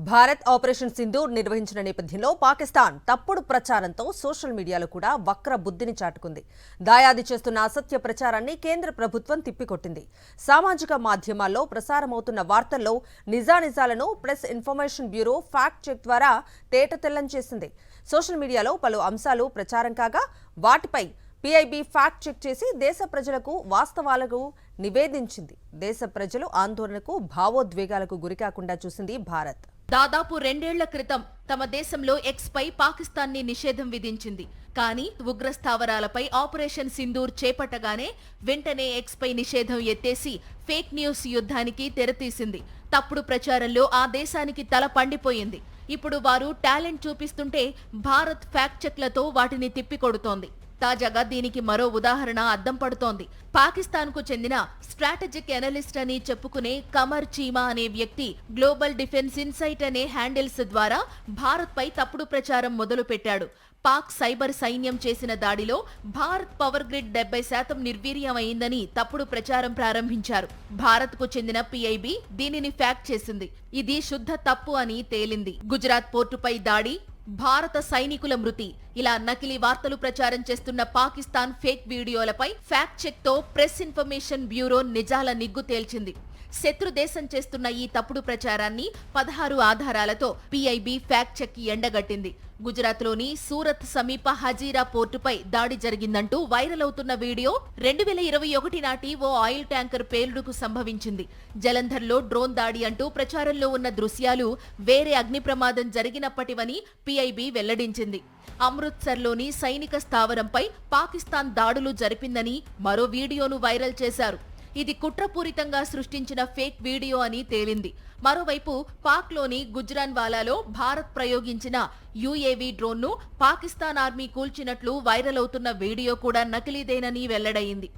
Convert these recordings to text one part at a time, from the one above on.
Bharat operation Sindoor నిర్వహించిన నేపథ్యంలో పాకిస్తాన్ తప్పుడు ప్రచారంతో సోషల్ మీడియాలో కూడా వక్ర బుద్ధిని చాటుకుంది. దాయాది చేస్తున్న అసత్య ప్రచారాన్ని కేంద్ర ప్రభుత్వం తిప్పికొట్టింది. సామాజిక మాధ్యమాల్లో ప్రసారమవుతున్న వార్తల్లో నిజానిజాలను press information bureau fact check ద్వారా తేటతెల్లం చేసింది. సోషల్ మీడియాలో పలు అంశాలు ప్రచారం కాగా వాటిపై పీఐబీ ఫ్యాక్ట్ చెక్ చేసి దేశ ప్రజలకు వాస్తవాలకు నివేదించింది. దేశ ప్రజలు ఆందోళనకు భావోద్వేగాలకు గురికాకుండా చూసింది భారత్. దాదాపు 2 ఏళ్ల క్రితం తమ దేశంలో ఎక్స్ పై పాకిస్తాన్ ని నిషేధం విధించింది. కానీ ఉగ్రస్థావరాలపై ఆపరేషన్ సింధూర్ చేపట్టగానే వెంటనే ఎక్స్ పై నిషేధం ఎత్తేసి ఫేక్ న్యూస్ యుద్ధానికి తెరతీసింది. తప్పుడు ప్రచారంలో ఆ దేశానికి తల పండిపోయింది. ఇప్పుడు వారు టాలెంట్ చూపిస్తుంటే భారత్ ఫ్యాక్ట్ చెక్లతో వాటిని తిప్పికొడుతోంది. తాజాగా దీనికి మరో ఉదాహరణ అద్దం పడుతోంది. పాకిస్తాన్ కు చెందిన స్ట్రాటజిక్ ఎనలిస్ట్ అని చెప్పుకునే కమర్ చీమా అనే వ్యక్తి గ్లోబల్ డిఫెన్స్ ఇన్సైట్ అనే హ్యాండిల్స్ ద్వారా భారత్ పై తప్పుడు ప్రచారం మొదలు పెట్టాడు. పాక్ సైబర్ సైన్యం చేసిన దాడిలో భారత్ పవర్ గ్రిడ్ 70% నిర్వీర్యమైందని తప్పుడు ప్రచారం ప్రారంభించారు. భారత్ కు చెందిన పీఐబీ దీనిని ఫ్యాక్ట్ చేసింది. ఇది శుద్ధ తప్పు అని తేలింది. గుజరాత్ పోర్టుపై దాడి, భారత సైనికుల మృతి, ఇలా నకిలీ వార్తలు ప్రచారం చేస్తున్న పాకిస్తాన్ ఫేక్ వీడియోలపై ఫ్యాక్ట్ చెక్ తో ప్రెస్ ఇన్ఫర్మేషన్ బ్యూరో నిజాల నిగ్గు తేల్చింది. శత్రు దేశం చేస్తున్న ఈ తప్పుడు ప్రచారాన్ని 16 ఆధారాలతో పీఐబీ ఫ్యాక్ట్ చెక్ ఎండగట్టింది. గుజరాత్లోని సూరత్ సమీప హజీరా పోర్టుపై దాడి జరిగిందంటూ వైరల్ అవుతున్న వీడియో 2021 నాటి ఓ ఆయిల్ ట్యాంకర్ పేలుడుకు సంభవించింది. జలంధర్లో డ్రోన్ దాడి అంటూ ప్రచారంలో ఉన్న దృశ్యాలు వేరే అగ్ని ప్రమాదం జరిగినప్పటివని పీఐబీ వెల్లడించింది. అమృత్సర్లోని సైనిక స్థావరంపై పాకిస్తాన్ దాడులు జరిపిందని మరో వీడియోను వైరల్ చేశారు. ఇది కుట్రపూరితంగా సృష్టించిన ఫేక్ వీడియో అని తేలింది. మరోవైపు పాక్లోని గుజ్రాన్వాలాలో భారత్ ప్రయోగించిన యుఏవీ డ్రోన్ను పాకిస్తాన్ ఆర్మీ కూల్చినట్లు వైరల్ అవుతున్న వీడియో కూడా నకిలీదేనని వెల్లడైంది.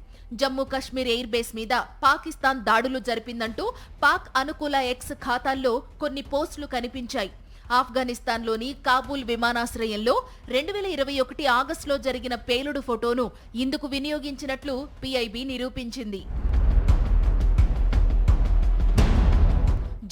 జమ్మూ కశ్మీర్ ఎయిర్ బేస్ మీద పాకిస్తాన్ దాడులు జరిపిందంటూ పాక్ అనుకూల ఎక్స్ ఖాతాల్లో కొన్ని పోస్టులు కనిపించాయి. ఆఫ్ఘనిస్తాన్లోని కాబూల్ విమానాశ్రయంలో 2021 ఆగస్టులో జరిగిన పేలుడు ఫోటోను ఇందుకు వినియోగించినట్లు పీఐబీ నిరూపించింది.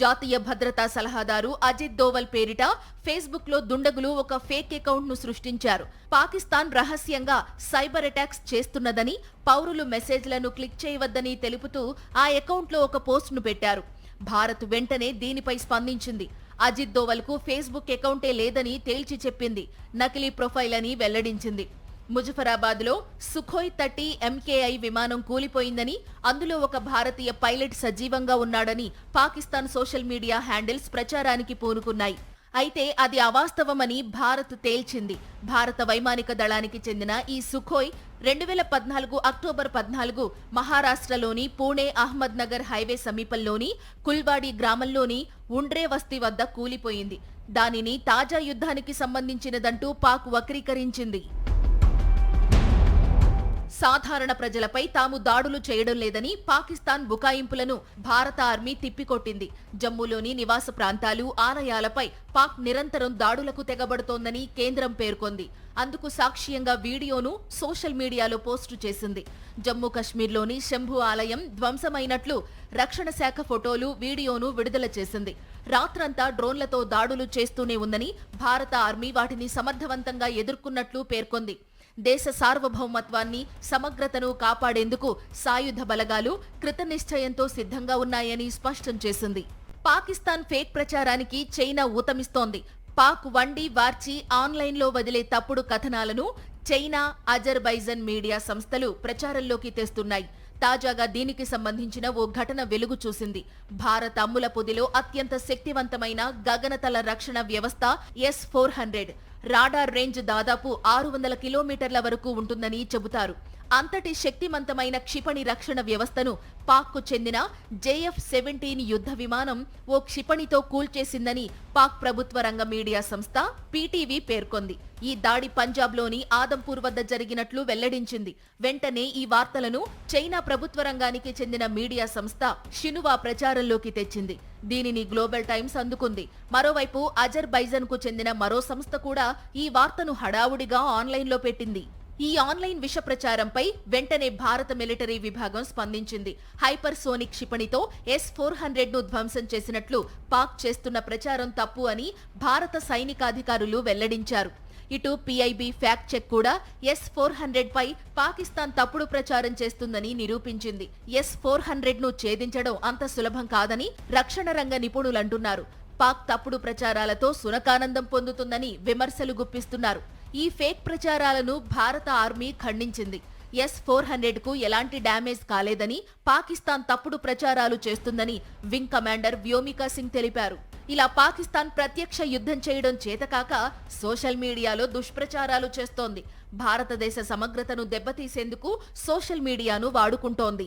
జాతీయ భద్రతా సలహాదారు అజిత్ దోవల్ పేరిట ఫేస్బుక్ లో దుండగులు ఒక ఫేక్ అకౌంట్ ను సృష్టించారు. పాకిస్తాన్ రహస్యంగా సైబర్ అటాక్స్ చేస్తున్నదని, పౌరులు మెసేజ్లను క్లిక్ చేయవద్దని తెలుపుతూ ఆ అకౌంట్ లో ఒక పోస్ట్ ను పెట్టారు. భారత్ వెంటనే దీనిపై స్పందించింది. అజిత్ దోవల్ కు ఫేస్బుక్ అకౌంటే లేదని తేల్చి చెప్పింది. నకిలీ ప్రొఫైల్ అని వెల్లడించింది. ముజఫరాబాద్ లో సుఖోయ్ 30 MKI విమానం కూలిపోయిందని, అందులో ఒక భారతీయ పైలట్ సజీవంగా ఉన్నాడని పాకిస్తాన్ సోషల్ మీడియా హ్యాండిల్స్ ప్రచారానికి పూనుకున్నాయి. అయితే అది అవాస్తవమని భారత్ తేల్చింది. భారత వైమానిక దళానికి చెందిన ఈ సుఖోయ్ 2014 అక్టోబర్ 14 మహారాష్ట్రలోని పూణే అహ్మద్ నగర్ హైవే సమీపంలోని కుల్వాడి గ్రామంలోని ఉండ్రే వస్తీ వద్ద కూలిపోయింది. దానిని తాజా యుద్ధానికి సంబంధించినదంటూ పాక్ వక్రీకరించింది. సాధారణ ప్రజలపై తాము దాడులు చేయడం లేదని పాకిస్తాన్ బుకాయింపులను భారత ఆర్మీ తిప్పికొట్టింది. జమ్మూలోని నివాస ప్రాంతాలు, ఆలయాలపై పాక్ నిరంతరం దాడులకు తెగబడుతోందని కేంద్రం పేర్కొంది. అందుకు సాక్ష్యంగా వీడియోను సోషల్ మీడియాలో పోస్టు చేసింది. జమ్మూ కశ్మీర్లోని శంభు ఆలయం ధ్వంసమైనట్లు రక్షణ శాఖ ఫోటోలు, వీడియోను విడుదల చేసింది. రాత్రంతా డ్రోన్లతో దాడులు చేస్తూనే ఉందని, భారత ఆర్మీ వాటిని సమర్థవంతంగా ఎదుర్కొన్నట్లు పేర్కొంది. దేశ సార్వభౌమత్వాన్ని, సమగ్రతను కాపాడేందుకు సాయుధ బలగాలు కృతనిశ్చయంతో సిద్ధంగా ఉన్నాయని స్పష్టం చేసింది. పాకిస్తాన్ ఫేక్ ప్రచారానికి చైనా ఊతమిస్తోంది. పాక్ వండి వార్చి ఆన్లైన్లో వదిలే తప్పుడు కథనాలను చైనా, అజర్బైజాన్ మీడియా సంస్థలు ప్రచారంలోకి తెస్తున్నాయి. తాజాగా దీనికి సంబంధించిన ఓ ఘటన వెలుగు చూసింది. భారత అమ్ముల పొదిలో అత్యంత శక్తివంతమైన గగనతల రక్షణ వ్యవస్థ S-400 రాడార్ రేంజ్ దాదాపు 600 కిలోమీటర్ల వరకు ఉంటుందని చెబుతారు. అంతటి శక్తివంతమైన క్షిపణి రక్షణ వ్యవస్థను పాక్కు చెందిన JF-17 యుద్ధ విమానం ఓ క్షిపణితో కూల్చేసిందని పాక్ ప్రభుత్వ రంగ మీడియా సంస్థ పీటీవీ పేర్కొంది. ఈ దాడి పంజాబ్లోని ఆదంపూర్ వద్ద జరిగినట్లు వెల్లడించింది. వెంటనే ఈ వార్తలను చైనా ప్రభుత్వ రంగానికి చెందిన మీడియా సంస్థ షినువా ప్రచారంలోకి తెచ్చింది. దీనిని గ్లోబల్ టైమ్స్ అందుకుంది. మరోవైపు అజర్బైజాన్ కు చెందిన మరో సంస్థ కూడా ఈ వార్తను హడావుడిగా ఆన్లైన్లో పెట్టింది. ఈ ఆన్లైన్ విష ప్రచారంపై వెంటనే భారత మిలిటరీ విభాగం స్పందించింది. హైపర్సోనిక్ క్షిపణితో S-400 ను ధ్వంసం చేసినట్లు పాక్ చేస్తున్న ప్రచారం తప్పు అని భారత సైనికాధికారులు వెల్లడించారు. ఇటు PIB ఫ్యాక్ట్ చెక్ కూడా S-400 పై పాకిస్తాన్ తప్పుడు ప్రచారం చేస్తుందని నిరూపించింది. S-400 ను ఛేదించడం అంత సులభం కాదని రక్షణ రంగ నిపుణులంటున్నారు. పాక్ తప్పుడు ప్రచారాలతో సునకానందం పొందుతుందని విమర్శలు గుప్పిస్తున్నారు. ఈ ఫేక్ ప్రచారాలను భారత ఆర్మీ ఖండించింది. S-400 కు ఎలాంటి డ్యామేజ్ కాలేదని, పాకిస్తాన్ తప్పుడు ప్రచారాలు చేస్తుందని వింగ్ కమాండర్ వ్యోమికా సింగ్ తెలిపారు. ఇలా పాకిస్తాన్ ప్రత్యక్ష యుద్ధం చేయడం చేతకాక సోషల్ మీడియాలో దుష్ప్రచారాలు చేస్తోంది. భారతదేశ సమగ్రతను దెబ్బతీసేందుకు సోషల్ మీడియాను వాడుకుంటోంది.